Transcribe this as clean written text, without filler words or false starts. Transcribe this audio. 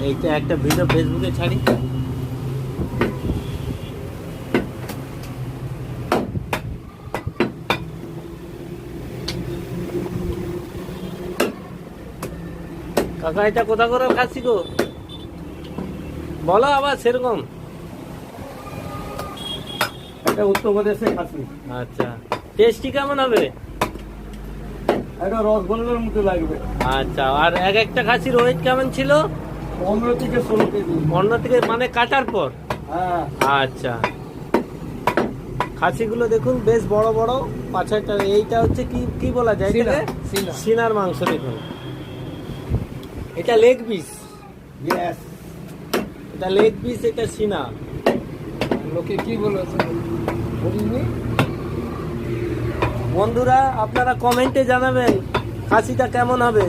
এইটা একটা ভিডিও ফেসবুকে ছাড়ি। কাকা এটা কোথা করে খাসি গো বলো আবার সেরকম। এটা উত্তরপ্রদেশে খাসি। আচ্ছা, টেস্টি কেমন হবে? এটা রসগোল্লার মতো লাগবে। আচ্ছা, আর এক একটা খাসির ওয়েট কেমন ছিল? 15 থেকে 16 কেজি। 15 থেকে মানে কাটার পর? হ্যাঁ। আচ্ছা, খাসিগুলো দেখুন বেশ বড় বড় পাছাটা। এইটা হচ্ছে কি কি বলা যায় এটাকে? সিনার মাংস। দেখুন এটা লেগ পিস। ইয়েস। এটা লেগ পিস, এটা সিনা। লোকে কি বলেছে বলিনি। বন্ধুরা আপনারা কমেন্টে জানাবেন খাসিটা কেমন হবে।